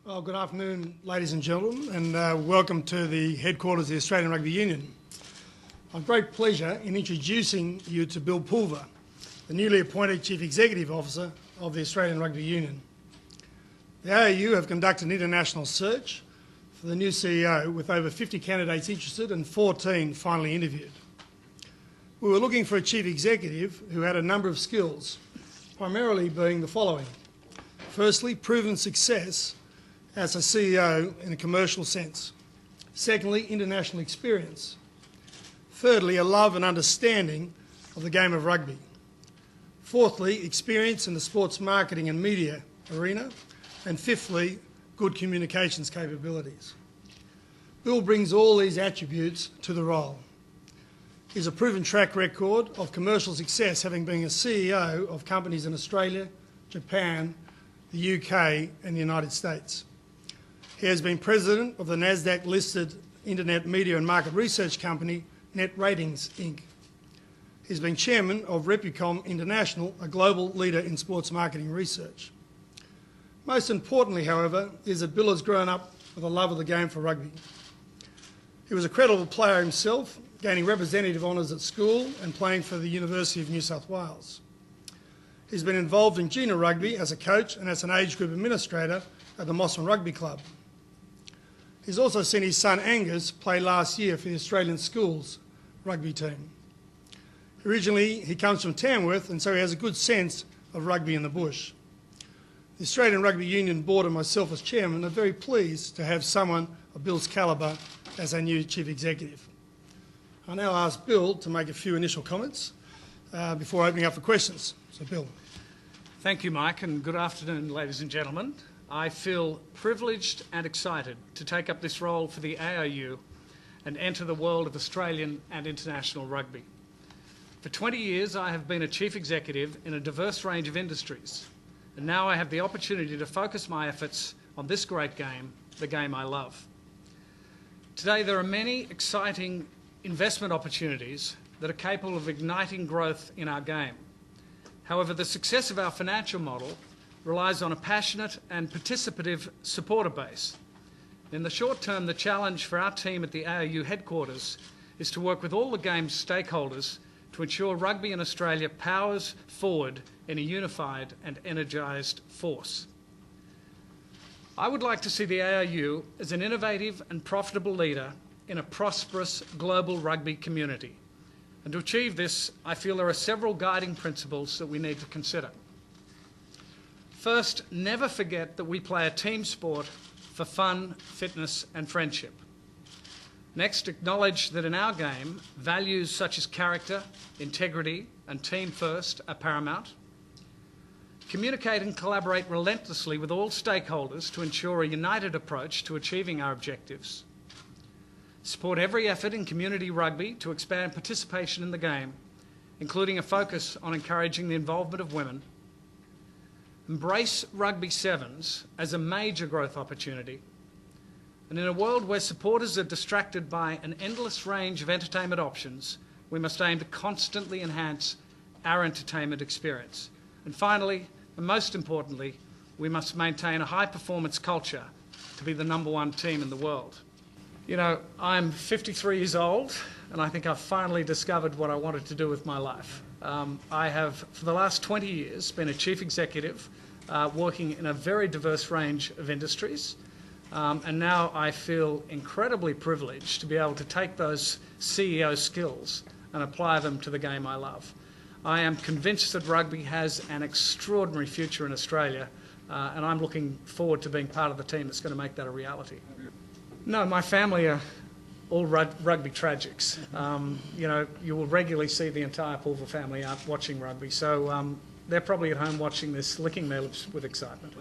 Well, good afternoon, ladies and gentlemen, and welcome to the headquarters of the Australian Rugby Union. I have great pleasure in introducing you to Bill Pulver, the newly appointed Chief Executive Officer of the Australian Rugby Union. The ARU have conducted an international search for the new CEO with over 50 candidates interested and 14 finally interviewed. We were looking for a Chief Executive who had a number of skills, primarily being the following. Firstly, proven success as a CEO in a commercial sense. Secondly, international experience. Thirdly, a love and understanding of the game of rugby. Fourthly, experience in the sports marketing and media arena. And fifthly, good communications capabilities. Bill brings all these attributes to the role. He has a proven track record of commercial success, having been a CEO of companies in Australia, Japan, the UK and the United States. He has been president of the NASDAQ-listed internet media and market research company, Net Ratings Inc. He's been chairman of Rugby.com International, a global leader in sports marketing research. Most importantly, however, is that Bill has grown up with a love of the game for rugby. He was a credible player himself, gaining representative honours at school and playing for the University of New South Wales. He's been involved in junior rugby as a coach and as an age group administrator at the Mossman Rugby Club. He's also seen his son Angus play last year for the Australian Schools rugby team. Originally, he comes from Tamworth, and so he has a good sense of rugby in the bush. The Australian Rugby Union Board and myself as chairman are very pleased to have someone of Bill's calibre as our new Chief Executive. I now ask Bill to make a few initial comments before opening up for questions. So, Bill. Thank you, Mike, and good afternoon, ladies and gentlemen. I feel privileged and excited to take up this role for the ARU and enter the world of Australian and international rugby. For 20 years, I have been a chief executive in a diverse range of industries, and now I have the opportunity to focus my efforts on this great game, the game I love. Today, there are many exciting investment opportunities that are capable of igniting growth in our game. However, the success of our financial model relies on a passionate and participative supporter base. In the short term, the challenge for our team at the ARU headquarters is to work with all the game's stakeholders to ensure rugby in Australia powers forward in a unified and energised force. I would like to see the ARU as an innovative and profitable leader in a prosperous global rugby community. And to achieve this, I feel there are several guiding principles that we need to consider. First, never forget that we play a team sport for fun, fitness and friendship. Next, acknowledge that in our game, values such as character, integrity and team first are paramount. Communicate and collaborate relentlessly with all stakeholders to ensure a united approach to achieving our objectives. Support every effort in community rugby to expand participation in the game, including a focus on encouraging the involvement of women. Embrace rugby sevens as a major growth opportunity. And in a world where supporters are distracted by an endless range of entertainment options, we must aim to constantly enhance our entertainment experience. And finally, and most importantly, we must maintain a high-performance culture to be the #1 team in the world. You know, I'm 53 years old, and I think I've finally discovered what I wanted to do with my life. I have, for the last 20 years, been a chief executive working in a very diverse range of industries, and now I feel incredibly privileged to be able to take those CEO skills and apply them to the game I love. I am convinced that rugby has an extraordinary future in Australia, and I'm looking forward to being part of the team that's going to make that a reality. No, my family are all rugby tragics. You know, you will regularly see the entire Pulver family out watching rugby, so they're probably at home watching this, licking their lips with excitement.